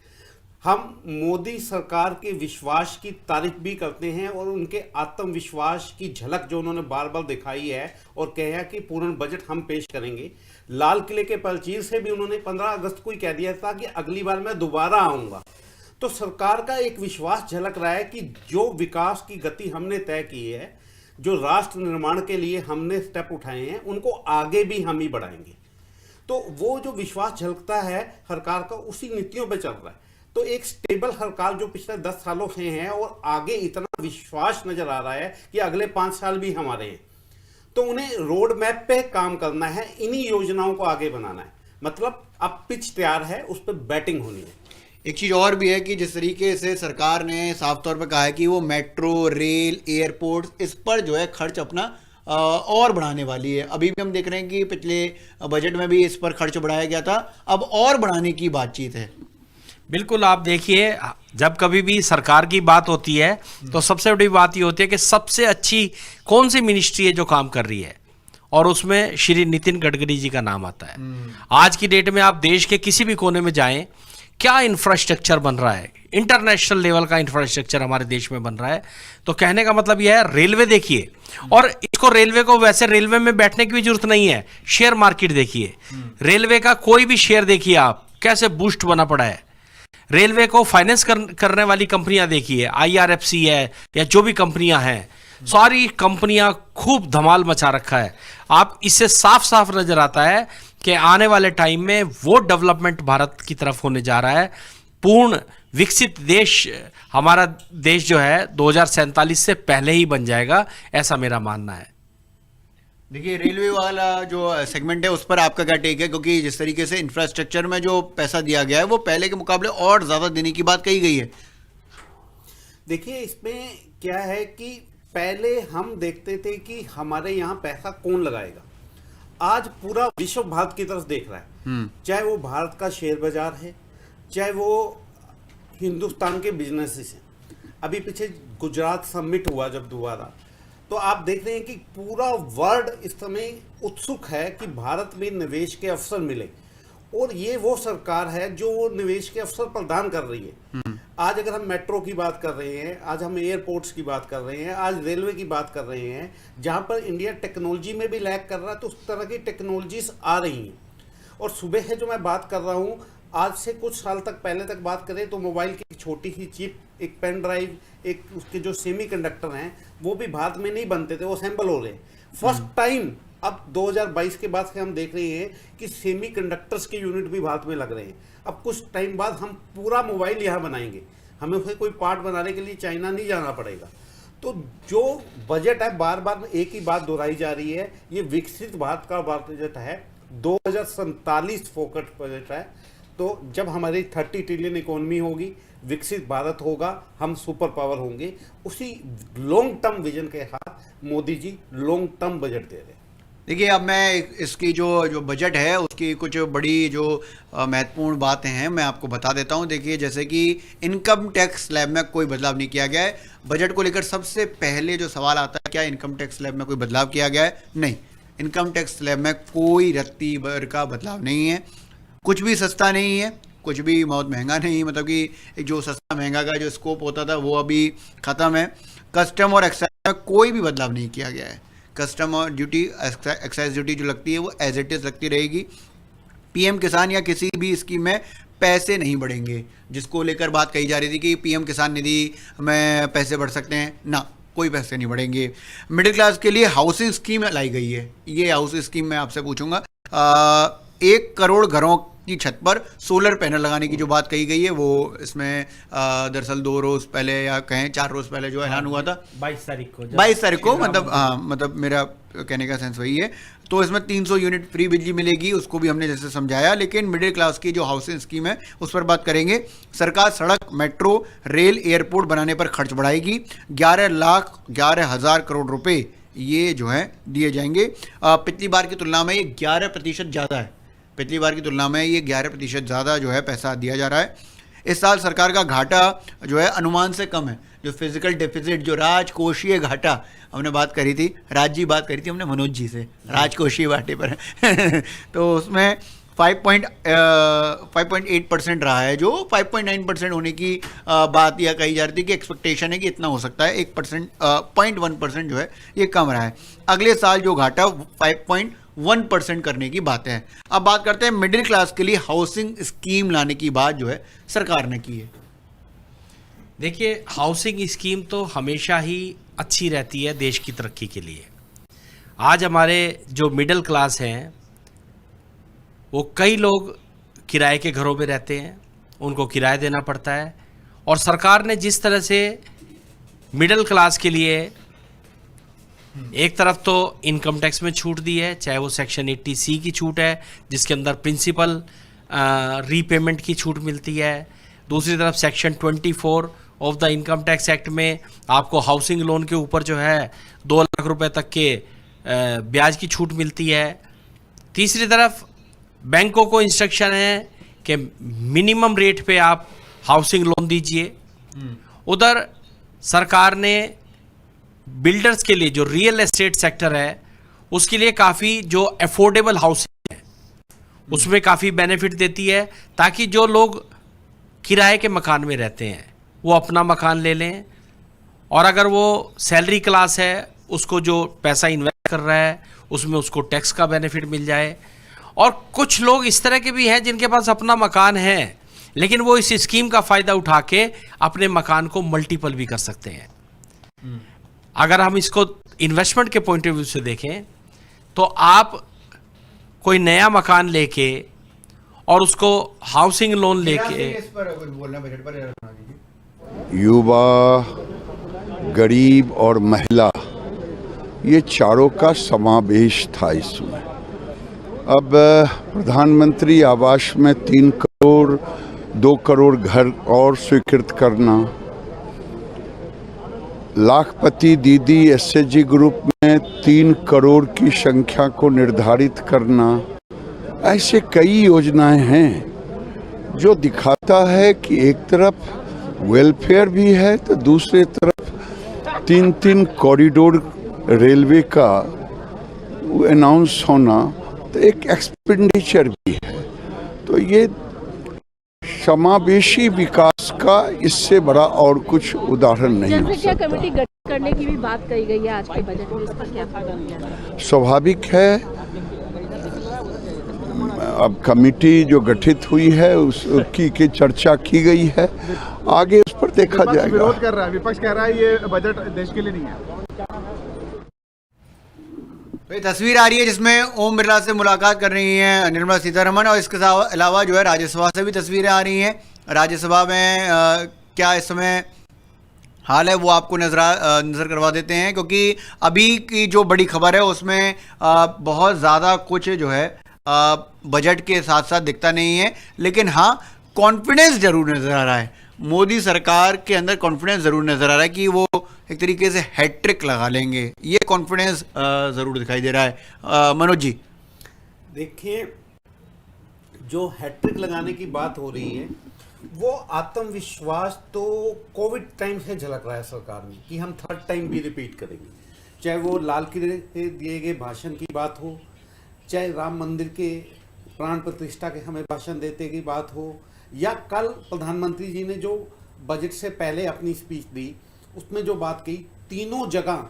हम मोदी सरकार के विश्वास की तारीफ भी करते हैं और उनके आत्मविश्वास की झलक जो उन्होंने बार बार दिखाई है और कहा कि पूर्ण बजट हम पेश करेंगे। लाल किले के पलचीर से भी उन्होंने 15 अगस्त को ही कह दिया था कि अगली बार मैं दोबारा आऊंगा। तो सरकार का एक विश्वास झलक रहा है कि जो विकास की गति हमने तय की है, जो राष्ट्र निर्माण के लिए हमने स्टेप उठाए हैं, उनको आगे भी हम ही बढ़ाएंगे। तो वो जो विश्वास झलकता है सरकार का, उसी नीतियों पर चल रहा है। तो एक स्टेबल सरकार जो पिछले 10 सालों से है और आगे इतना विश्वास नजर आ रहा है कि अगले 5 साल भी हमारे हैं। तो उन्हें रोड मैप पे काम करना है, इन्हीं योजनाओं को आगे बनाना है। मतलब अब पिच तैयार है, उस पर बैटिंग होनी है। एक चीज़ और भी है कि जिस तरीके से सरकार ने साफ तौर पे कहा है कि वो मेट्रो, रेल, एयरपोर्ट, इस पर जो है खर्च अपना और बढ़ाने वाली है। अभी भी हम देख रहे हैं कि पिछले बजट में भी इस पर खर्च बढ़ाया गया था, अब और बढ़ाने की बातचीत है। बिल्कुल, आप देखिए, जब कभी भी सरकार की बात होती है तो सबसे बड़ी बात ये होती है कि सबसे अच्छी कौन सी मिनिस्ट्री है जो काम कर रही है, और उसमें श्री नितिन गडकरी जी का नाम आता है। आज की डेट में आप देश के किसी भी कोने में जाएं, क्या इंफ्रास्ट्रक्चर बन रहा है, इंटरनेशनल लेवल का इंफ्रास्ट्रक्चर हमारे देश में बन रहा है। तो कहने का मतलब यह है, रेलवे देखिए, और इसको रेलवे को वैसे रेलवे में बैठने की भी जरूरत नहीं है, शेयर मार्केट देखिए, रेलवे का कोई भी शेयर देखिए आप कैसे बूस्ट बना पड़ा है। रेलवे को फाइनेंस करने वाली कंपनियां देखिए, IRFC है या जो भी कंपनियां हैं, सारी कंपनियां खूब धमाल मचा रखा है। आप इससे साफ साफ नजर आता है कि आने वाले टाइम में वो डेवलपमेंट भारत की तरफ होने जा रहा है। पूर्ण विकसित देश हमारा देश जो है 2047 से पहले ही बन जाएगा, ऐसा मेरा मानना है। देखिए, रेलवे वाला जो सेगमेंट है उस पर आपका क्या टेक है? क्योंकि जिस तरीके से इंफ्रास्ट्रक्चर में जो पैसा दिया गया है वो पहले के मुकाबले और ज़्यादा देने की बात कही गई है। देखिए, इसमें क्या है कि पहले हम देखते थे कि हमारे यहाँ पैसा कौन लगाएगा। आज पूरा विश्व भारत की तरफ देख रहा है, चाहे वो भारत का शेयर बाजार है, चाहे वो हिंदुस्तान के बिजनेसेस हैं। अभी पीछे गुजरात समिट हुआ जब दोबारा, तो आप देख रहे हैं कि पूरा वर्ल्ड इस समय उत्सुक है कि भारत में निवेश के अवसर मिले, और ये वो सरकार है जो वो निवेश के अवसर प्रदान कर रही है। आज अगर हम मेट्रो की बात कर रहे हैं, आज हम एयरपोर्ट्स की बात कर रहे हैं, आज रेलवे की बात कर रहे हैं, जहां पर इंडिया टेक्नोलॉजी में भी लैग कर रहा है, तो उस तरह की टेक्नोलॉजीज आ रही हैं। और सुबह है जो मैं बात कर रहा हूं, आज से कुछ साल तक पहले तक बात करें तो मोबाइल की छोटी सी चिप, एक पेन ड्राइव, एक उसके जो सेमी कंडक्टर हैं, वो भी भारत में नहीं बनते थे, वो असेंबल हो रहे हैं फर्स्ट टाइम। अब 2022 के बाद से हम देख रहे हैं कि सेमी कंडक्टर्स के यूनिट भी भारत में लग रहे हैं। अब कुछ टाइम बाद हम पूरा मोबाइल यहाँ बनाएंगे, हमें उसे कोई पार्ट बनाने के लिए चाइना नहीं जाना पड़ेगा। तो जो बजट है, बार बार एक ही बात दोहराई जा रही है, ये विकसित भारत का बजट है, 2047 फोकस बजट है। तो जब हमारी 30 ट्रिलियन इकोनॉमी होगी, विकसित भारत होगा, हम सुपर पावर होंगे, उसी लॉन्ग टर्म विजन के साथ Modi ji long term budget दे रहे हैं। देखिए, अब मैं इसकी जो बजट है उसकी कुछ बड़ी जो महत्वपूर्ण बातें हैं मैं आपको बता देता हूं। देखिए, जैसे कि इनकम टैक्स स्लैब में कोई बदलाव नहीं किया गया है। बजट को लेकर सबसे पहले जो सवाल आता है, क्या इनकम टैक्स स्लैब में कोई बदलाव किया गया है? नहीं, इनकम टैक्स स्लैब में कोई रत्ती भर का बदलाव नहीं है। कुछ भी सस्ता नहीं है, कुछ भी बहुत महंगा नहीं, मतलब कि जो सस्ता महंगा का जो स्कोप होता था वो अभी ख़त्म है। कस्टम और एक्साइज में कोई भी बदलाव नहीं किया गया है। कस्टम और ड्यूटी, एक्साइज ड्यूटी जो लगती है वो एज इट इज़ लगती रहेगी। पीएम किसान या किसी भी स्कीम में पैसे नहीं बढ़ेंगे, जिसको लेकर बात कही जा रही थी कि पीएम किसान निधि में पैसे बढ़ सकते हैं, ना, कोई पैसे नहीं बढ़ेंगे। मिडिल क्लास के लिए हाउसिंग स्कीम लाई गई है। ये हाउसिंग स्कीम मैं आपसे पूछूंगा, 1 करोड़ घरों की छत पर सोलर पैनल लगाने की जो बात कही गई है, वो इसमें दरअसल 2 रोज़ पहले या कहें 4 रोज़ पहले जो ऐलान हुआ था, 22 तारीख को, मतलब हाँ, मतलब मेरा कहने का सेंस वही है। तो इसमें 300 यूनिट फ्री बिजली मिलेगी, उसको भी हमने जैसे समझाया। लेकिन मिडिल क्लास की जो हाउसिंग स्कीम है उस पर बात करेंगे। सरकार सड़क, मेट्रो, रेल, एयरपोर्ट बनाने पर खर्च बढ़ाएगी। 11,11,000 करोड़ रुपए ये जो है दिए जाएंगे। पिछली बार की तुलना में ये 11% ज़्यादा है। पिछली बार की तुलना में ये 11% ज़्यादा जो है पैसा दिया जा रहा है। इस साल सरकार का घाटा जो है अनुमान से कम है। जो फिजिकल डेफिसिट, जो राजकोषीय घाटा हमने बात करी थी, बात करी थी हमने मनोज जी से राजकोषीय घाटे पर तो उसमें 5.8% रहा है, जो 5.9% होने की बात यह कही जा रही थी कि एक्सपेक्टेशन है कि इतना हो सकता है। 0.1% जो है ये कम रहा है। अगले साल जो घाटा 5.1% करने की बात है। अब बात करते हैं मिडिल क्लास के लिए हाउसिंग स्कीम लाने की बात जो है सरकार ने की है। देखिए, हाउसिंग स्कीम तो हमेशा ही अच्छी रहती है देश की तरक्की के लिए। आज हमारे जो मिडिल क्लास हैं, वो कई लोग किराए के घरों में रहते हैं, उनको किराया देना पड़ता है। और सरकार ने जिस तरह से मिडिल क्लास के लिए एक तरफ तो इनकम टैक्स में छूट दी है, चाहे वो सेक्शन 80C की छूट है जिसके अंदर प्रिंसिपल रीपेमेंट की छूट मिलती है। दूसरी तरफ section 24 of the income tax act में आपको हाउसिंग लोन के ऊपर जो है 2 लाख रुपए तक के ब्याज की छूट मिलती है। तीसरी तरफ बैंकों को इंस्ट्रक्शन है कि मिनिमम रेट पे आप हाउसिंग लोन दीजिए। उधर सरकार ने बिल्डर्स के लिए जो रियल एस्टेट सेक्टर है उसके लिए काफ़ी जो अफोर्डेबल हाउसिंग है उसमें काफ़ी बेनिफिट देती है, ताकि जो लोग किराए के मकान में रहते हैं वो अपना मकान ले लें, और अगर वो सैलरी क्लास है उसको जो पैसा इन्वेस्ट कर रहा है उसमें उसको टैक्स का बेनिफिट मिल जाए। और कुछ लोग इस तरह के भी हैं जिनके पास अपना मकान है लेकिन वो इस स्कीम का फ़ायदा उठा के अपने मकान को मल्टीपल भी कर सकते हैं। अगर हम इसको इन्वेस्टमेंट के पॉइंट ऑफ व्यू से देखें तो आप कोई नया मकान लेके और उसको हाउसिंग लोन लेके, इस पर कुछ बोलना बजट पर युवा, गरीब और महिला, ये चारों का समावेश था इसमें। अब प्रधानमंत्री आवास में 3 करोड़ 2 करोड़ घर और स्वीकृत करना, लाखपति दीदी एसएचजी ग्रुप में 3 करोड़ की संख्या को निर्धारित करना, ऐसे कई योजनाएं हैं जो दिखाता है कि एक तरफ वेलफेयर भी है तो दूसरे तरफ 3 कॉरिडोर रेलवे का अनाउंस होना तो एक एक्सपेंडिचर भी है। तो ये समावेशी विकास का इससे बड़ा और कुछ उदाहरण नहीं हो जनसंख्या सकता। कमेटी गठित करने की भी बात कही गई है आज के बजट में, इस पर क्या फायदा? स्वाभाविक है, अब कमेटी जो गठित हुई है उसकी की चर्चा की गई है, आगे उस पर देखा जाएगा। विरोध कर रहा है, विपक्ष कह रहा है ये बजट देश के लिए नहीं है। तो ये तस्वीर आ रही है जिसमें ओम बिरला से मुलाकात कर रही हैं निर्मला सीतारमण, और इसके अलावा जो है राज्यसभा से भी तस्वीरें आ रही हैं। राज्यसभा में क्या इस समय हाल है वो आपको नज़र करवा देते हैं, क्योंकि अभी की जो बड़ी खबर है उसमें बहुत ज़्यादा कुछ जो है बजट के साथ साथ दिखता नहीं है, लेकिन हाँ कॉन्फिडेंस जरूर नज़र आ रहा है। मोदी सरकार के अंदर कॉन्फिडेंस ज़रूर नज़र आ रहा है कि वो एक तरीके से हैट्रिक लगा लेंगे, ये कॉन्फिडेंस ज़रूर दिखाई दे रहा है। मनोज जी देखिए, जो हैट्रिक लगाने की बात हो रही है वो आत्मविश्वास तो कोविड टाइम से झलक रहा है सरकार में कि हम 3rd टाइम भी रिपीट करेंगे, चाहे वो लाल किले से दिए गए भाषण की बात हो, चाहे राम मंदिर के प्राण प्रतिष्ठा के हमें भाषण देते की बात हो, या कल प्रधानमंत्री जी ने जो बजट से पहले अपनी स्पीच दी उसमें जो बात कही, तीनों जगह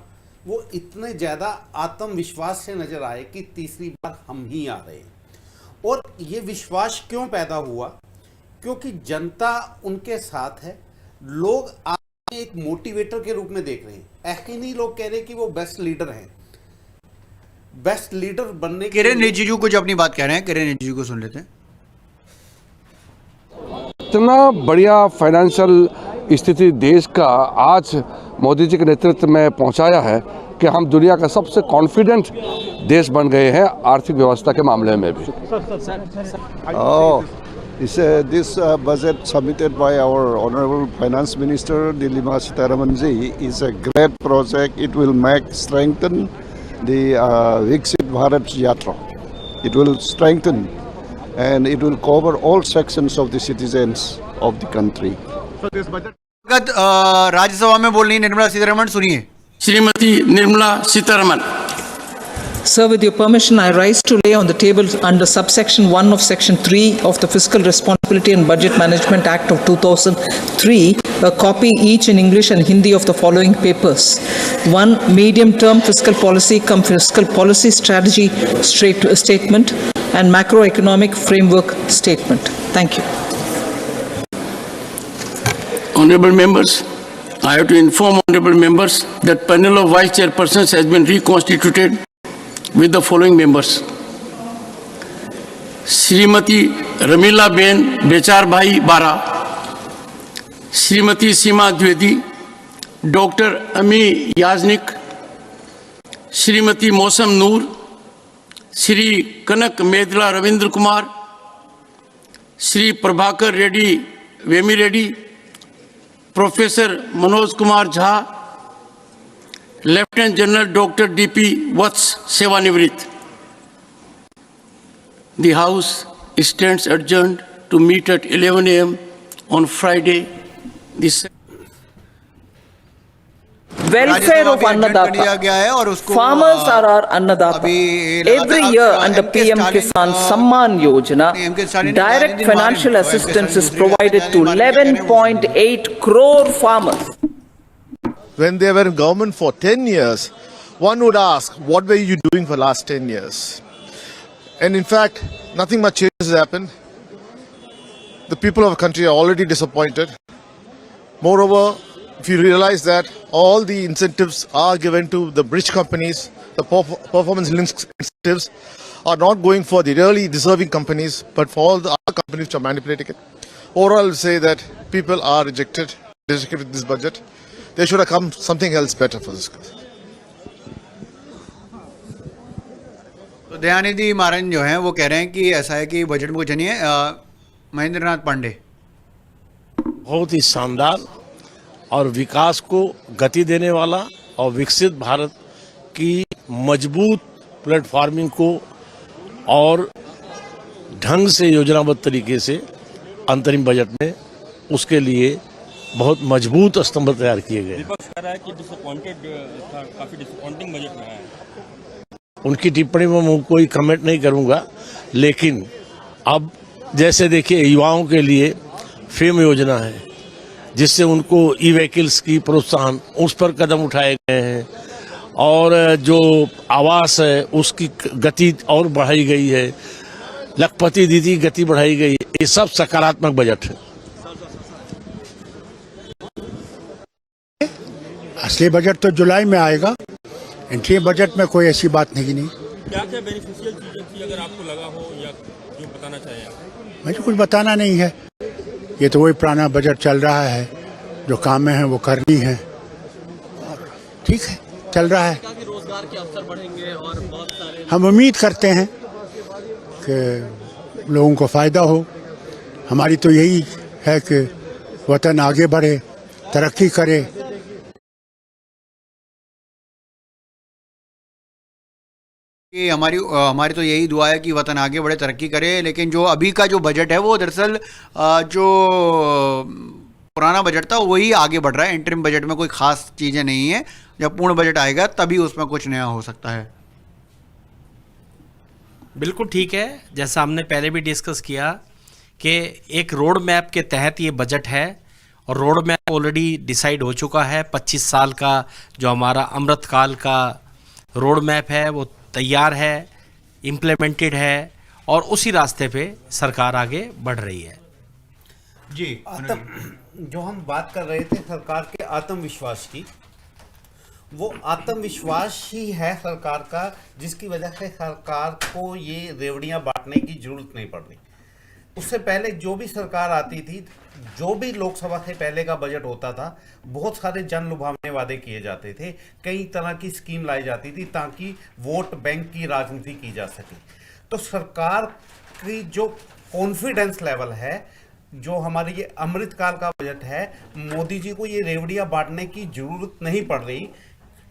वो इतने ज़्यादा आत्मविश्वास से नजर आए कि तीसरी बार हम ही आ रहे हैं। और ये विश्वास क्यों पैदा हुआ? क्योंकि जनता उनके साथ है, लोग आप एक मोटिवेटर के रूप में देख रहे हैं। ऐसे नहीं लोग कह रहे कि वो बेस्ट लीडर हैं, बेस्ट लीडर बनने के किरेन रिजिजू कुछ अपनी बात कह रहे हैं, किरेन रिजिजू को सुन लेते हैं। इतना बढ़िया फाइनेंशियल स्थिति देश का आज मोदी जी के नेतृत्व में पहुंचाया है कि हम दुनिया का सबसे कॉन्फिडेंट देश बन गए हैं आर्थिक व्यवस्था के मामले में भी। This budget submitted by our Honorable Finance Minister Nirmala Sitharaman ji is a great project. It will strengthen the Viksit Bharat Yatra. It will strengthen and it will cover all sections of the citizens of the country. Rajya Sabha में बोल रही निर्मला सीतारमण, सुनिए। Shrimati Nirmala Sitharaman. Sir, with your permission, I rise to lay on the table under subsection 1 of section 3 of the Fiscal Responsibility and Budget Management Act of 2003, a copy each in English and Hindi of the following papers. 1. Medium-term fiscal policy cum fiscal policy strategy statement and macroeconomic framework statement. Thank you. Honorable members, I have to inform honorable members that panel of vice chairpersons has been reconstituted with the following members: Shrimati Ramila ben Bechar bhai Bara, Shrimati Seema Dwivedi, doctor अमी Yajnik, Shrimati Mausam Noor, Shri Kanaka Medala Ravindra Kumar, Shri Prabhakar Reddy Vemi Reddy, professor Manoj Kumar Jha, lieutenant general doctor DP Vats सेवानिवृत्त। The House stands adjourned to meet at 11 a.m. on Friday. welfare of दिया Annadaata. गया है और उसको Farmers are our Annadaata. अभी Every year under PM Kisan Samman Yojana, direct financial assistance is provided to 11.8 crore farmers. When they were in government for 10 years, one would ask, what were you doing for last 10 years? And in fact, nothing much changes happened. The people of the country are already disappointed. Moreover, if you realize that all the incentives are given to the bridge companies, the performance linked incentives are not going for the really deserving companies, but for all the other companies which are manipulating it. Overall, I will say that people are rejected with this budget. There should have come something else better for this. तो दयानिधि मारन जो हैं वो कह रहे हैं कि ऐसा है कि बजट में कुछ नहीं है। महेंद्र नाथ पांडे, बहुत ही शानदार और विकास को गति देने वाला और विकसित भारत की मजबूत प्लेटफॉर्मिंग को और ढंग से योजनाबद्ध तरीके से अंतरिम बजट में उसके लिए बहुत मजबूत स्तंभ तैयार किए गए। विपक्ष कह रहा है कि डिसअपॉइंटेड था, काफी डिसअपॉइंटिंग बजट में है। उनकी टिप्पणी में मैं कोई कमेंट नहीं करूंगा, लेकिन अब जैसे देखिए युवाओं के लिए फेम योजना है जिससे उनको ई व्हीकल्स की प्रोत्साहन उस पर कदम उठाए गए हैं और जो आवास है उसकी गति और बढ़ाई गई है, लखपति दीदी गति बढ़ाई गई है। ये सब सकारात्मक बजट है। असली बजट तो जुलाई में आएगा। इंट्री बजट में कोई ऐसी बात नहीं। क्या क्या बेनिफिशियल चीजें थी अगर आपको लगा हो या जो बताना चाहिए? मुझे कुछ बताना नहीं है, ये तो वही पुराना बजट चल रहा है, जो काम में है वो करनी है और ठीक है चल रहा है। रोजगार के अवसर बढ़ेंगे और बहुत सारे हम उम्मीद करते हैं कि लोगों को फायदा हो। हमारी तो यही है कि वतन आगे बढ़े, तरक्की करे। कि हमारी तो यही दुआ है कि वतन आगे बढ़े, तरक्की करे। लेकिन जो अभी का जो बजट है वो दरअसल जो पुराना बजट था वही आगे बढ़ रहा है। इंटरिम बजट में कोई खास चीज़ें नहीं है। जब पूर्ण बजट आएगा तभी उसमें कुछ नया हो सकता है। बिल्कुल ठीक है, जैसा हमने पहले भी डिस्कस किया कि एक रोड मैप के तहत ये बजट है और रोड मैप ऑलरेडी डिसाइड हो चुका है। 25 साल का जो हमारा अमृतकाल का रोड मैप है वो तैयार है, इम्प्लीमेंटेड है और उसी रास्ते पे सरकार आगे बढ़ रही है। जी, जो हम बात कर रहे थे सरकार के आत्मविश्वास की, वो आत्मविश्वास ही है सरकार का जिसकी वजह से सरकार को ये रेवड़ियां बांटने की जरूरत नहीं पड़ रही। उससे पहले जो भी सरकार आती थी, जो भी लोकसभा से पहले का बजट होता था, बहुत सारे जन लुभावने वादे किए जाते थे, कई तरह की स्कीम लाई जाती थी ताकि वोट बैंक की राजनीति की जा सके। तो सरकार की जो कॉन्फिडेंस लेवल है, जो हमारे ये अमृतकाल का बजट है, मोदी जी को ये रेवड़ियां बांटने की जरूरत नहीं पड़ रही,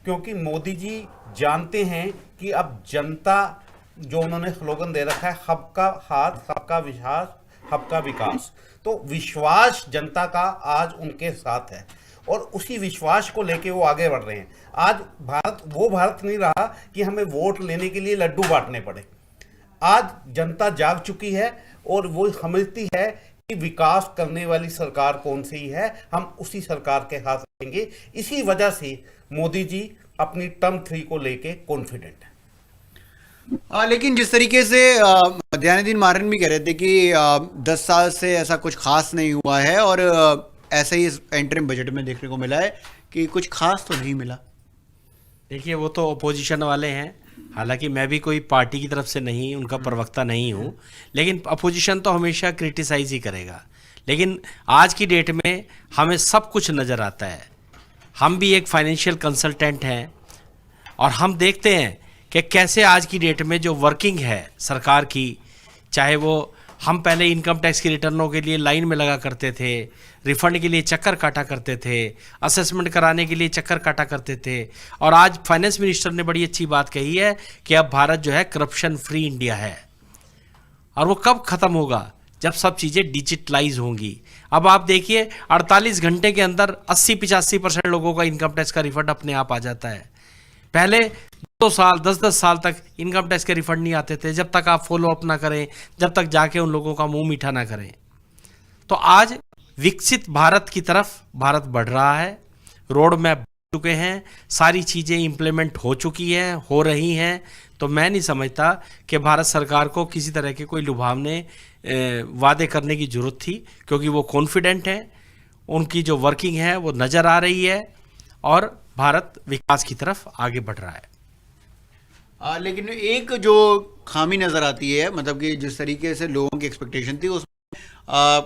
क्योंकि मोदी जी जानते हैं कि अब जनता जो उन्होंने स्लोगन दे रखा है, सबका हाथ, सबका विश्वास, सबका विकास, तो विश्वास जनता का आज उनके साथ है और उसी विश्वास को लेके वो आगे बढ़ रहे हैं। आज भारत वो भारत नहीं रहा कि हमें वोट लेने के लिए लड्डू बांटने पड़े। आज जनता जाग चुकी है और वो समझती है कि विकास करने वाली सरकार कौन सी है, हम उसी सरकार के साथ रहेंगे। इसी वजह से मोदी जी अपनी टर्म 3 को लेके कॉन्फिडेंट है। लेकिन जिस तरीके से दयानिधि मारन भी कह रहे थे कि 10 साल से ऐसा कुछ खास नहीं हुआ है और ऐसे ही इस इंटरिम बजट में देखने को मिला है कि कुछ खास तो नहीं मिला। देखिए, वो तो अपोजिशन वाले हैं, हालांकि मैं भी कोई पार्टी की तरफ से नहीं, उनका प्रवक्ता नहीं हूँ, लेकिन अपोजिशन तो हमेशा क्रिटिसाइज ही करेगा। लेकिन आज की डेट में हमें सब कुछ नज़र आता है। हम भी एक फाइनेंशियल कंसल्टेंट हैं और हम देखते हैं कि कैसे आज की डेट में जो वर्किंग है सरकार की, चाहे वो हम पहले इनकम टैक्स की रिटर्नों के लिए लाइन में लगा करते थे, रिफंड के लिए चक्कर काटा करते थे, असेसमेंट कराने के लिए चक्कर काटा करते थे, और आज फाइनेंस मिनिस्टर ने बड़ी अच्छी बात कही है कि अब भारत जो है करप्शन फ्री इंडिया है। और वो कब ख़त्म होगा? जब सब चीज़ें डिजिटलाइज होंगी। अब आप देखिए 48 घंटे के अंदर 80-85% लोगों का इनकम टैक्स का रिफंड अपने आप आ जाता है। पहले 2 साल 10-10 साल तक इनकम टैक्स के रिफंड नहीं आते थे, जब तक आप फॉलो अप ना करें, जब तक जाके उन लोगों का मुंह मीठा ना करें। तो आज विकसित भारत की तरफ भारत बढ़ रहा है, रोड मैप बन चुके हैं, सारी चीज़ें इम्प्लीमेंट हो चुकी हैं, हो रही हैं। तो मैं नहीं समझता कि भारत सरकार को किसी तरह के कोई लुभावने वादे करने की जरूरत थी, क्योंकि वो कॉन्फिडेंट है, उनकी जो वर्किंग है वो नज़र आ रही है और भारत विकास की तरफ आगे बढ़ रहा है। लेकिन एक जो खामी नज़र आती है, मतलब कि जिस तरीके से लोगों की एक्सपेक्टेशन थी उस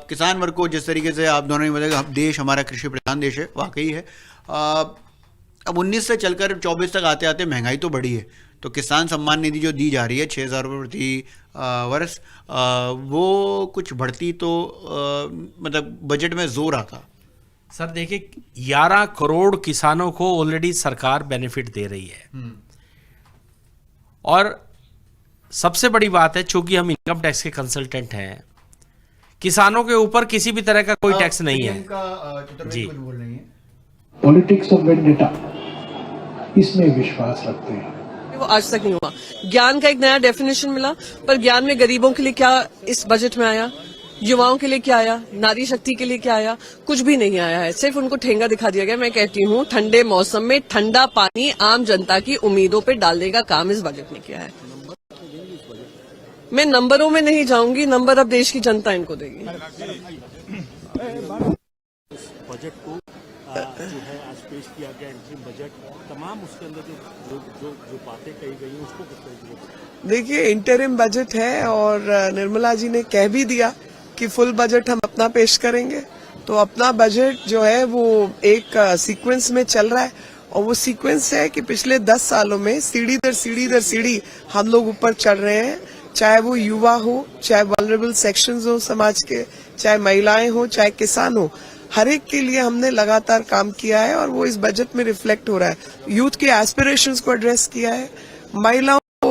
किसान वर्ग को जिस तरीके से आप दोनों ने बताया, देश हमारा कृषि प्रधान देश है, वाकई है। अब 19 से चलकर 24 तक आते आते महंगाई तो बढ़ी है, तो किसान सम्मान निधि जो दी जा रही है 6,000 रुपये प्रति वर्ष, वो कुछ बढ़ती तो मतलब बजट में जोर आता। सर देखिए 11 करोड़ किसानों को ऑलरेडी सरकार बेनिफिट दे रही है, और सबसे बड़ी बात है, चूंकि हम इनकम टैक्स के कंसल्टेंट हैं, किसानों के ऊपर किसी भी तरह का कोई टैक्स नहीं है जी। पॉलिटिक्स ऑफ वेंडेटा, इसमें विश्वास रखते हैं, वो आज तक नहीं हुआ। ज्ञान का एक नया डेफिनेशन मिला, पर ज्ञान में गरीबों के लिए क्या इस बजट में आया, युवाओं के लिए क्या आया, नारी शक्ति के लिए क्या आया? कुछ भी नहीं आया है, सिर्फ उनको ठेंगा दिखा दिया गया। मैं कहती हूँ ठंडे मौसम में ठंडा पानी आम जनता की उम्मीदों पे डालने का काम इस बजट ने किया है। मैं नंबरों में नहीं जाऊंगी, नंबर अब देश की जनता इनको देगी। बजट को जो है आज पेश किया गया इंटरिम बजट, तमाम उसके अंदर जो बातें कही गई हैं उसको किस तरीके? देखिए इंटरिम बजट है और निर्मला जी ने कह भी दिया कि फुल बजट हम अपना पेश करेंगे। तो अपना बजट जो है वो एक सीक्वेंस में चल रहा है, और वो सीक्वेंस है कि पिछले 10 सालों में सीढ़ी दर सीढ़ी हम लोग ऊपर चढ़ रहे हैं, चाहे वो युवा हो, चाहे वल्नरेबल सेक्शंस हो समाज के, चाहे महिलाएं हो, चाहे किसान हो, हर एक के लिए हमने लगातार काम किया है और वो इस बजट में रिफ्लेक्ट हो रहा है। यूथ के एस्पिरेशंस को एड्रेस किया है, महिलाओं को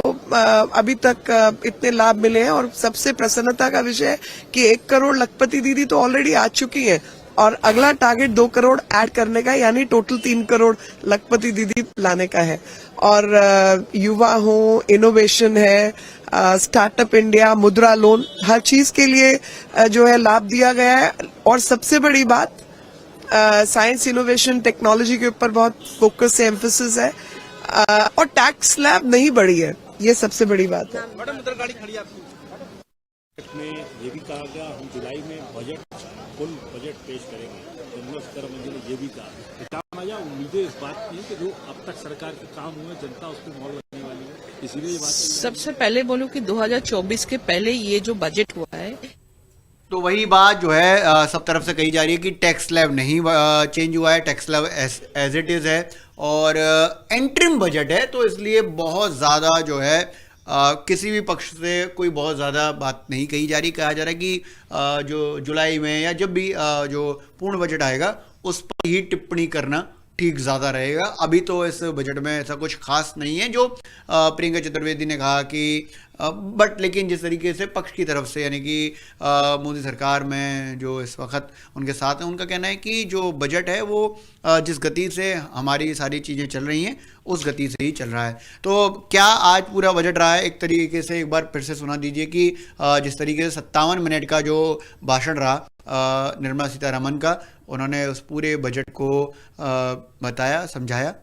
अभी तक इतने लाभ मिले हैं, और सबसे प्रसन्नता का विषय है कि 1 करोड़ लखपति दीदी तो ऑलरेडी आ चुकी हैं, और अगला टारगेट 2 करोड़ ऐड करने का है, यानी टोटल 3 करोड़ लखपति दीदी लाने का है। और युवा हो, इनोवेशन है, स्टार्टअप इंडिया, मुद्रा लोन, हर चीज के लिए जो है लाभ दिया गया है। और सबसे बड़ी बात, साइंस इनोवेशन टेक्नोलॉजी के ऊपर बहुत फोकस है, एम्फेसिस है, और टैक्स स्लैब नहीं बढ़ी है, ये सबसे बड़ी बात है। में ये भी कहा गया हम जुलाई में फुल बजट पेश करेंगे, निर्मला सीतारमण जी ने ये भी कहा। उम्मीदें इस बात की कि जो अब तक सरकार के काम हुए जनता उस पर मोहर लगने वाली है, इसीलिए ये बात। सबसे पहले बोलूं कि 2024 के पहले ये जो बजट हुआ है, तो वही बात जो है सब तरफ से कही जा रही है कि टैक्स स्लैब नहीं चेंज हुआ है, tax slab as it is है, और एंट्रिम बजट है, तो इसलिए बहुत ज़्यादा जो है किसी भी पक्ष से कोई बहुत ज़्यादा बात नहीं कही जा रही। कहा जा रहा है कि जो जुलाई में या जब भी जो पूर्ण बजट आएगा उस पर ही टिप्पणी करना ठीक ज़्यादा रहेगा। अभी तो इस बजट में ऐसा कुछ खास नहीं है जो प्रियंका चतुर्वेदी ने कहा कि बट लेकिन जिस तरीके से पक्ष की तरफ से, यानी कि मोदी सरकार में जो इस वक्त उनके साथ हैं, उनका कहना है कि जो बजट है वो जिस गति से हमारी सारी चीज़ें चल रही हैं उस गति से ही चल रहा है। तो क्या आज पूरा बजट रहा है, एक तरीके से एक बार फिर से सुना दीजिए कि जिस तरीके से 57 मिनट का जो भाषण रहा निर्मला सीतारमण का, उन्होंने उस पूरे बजट को बताया, समझाया।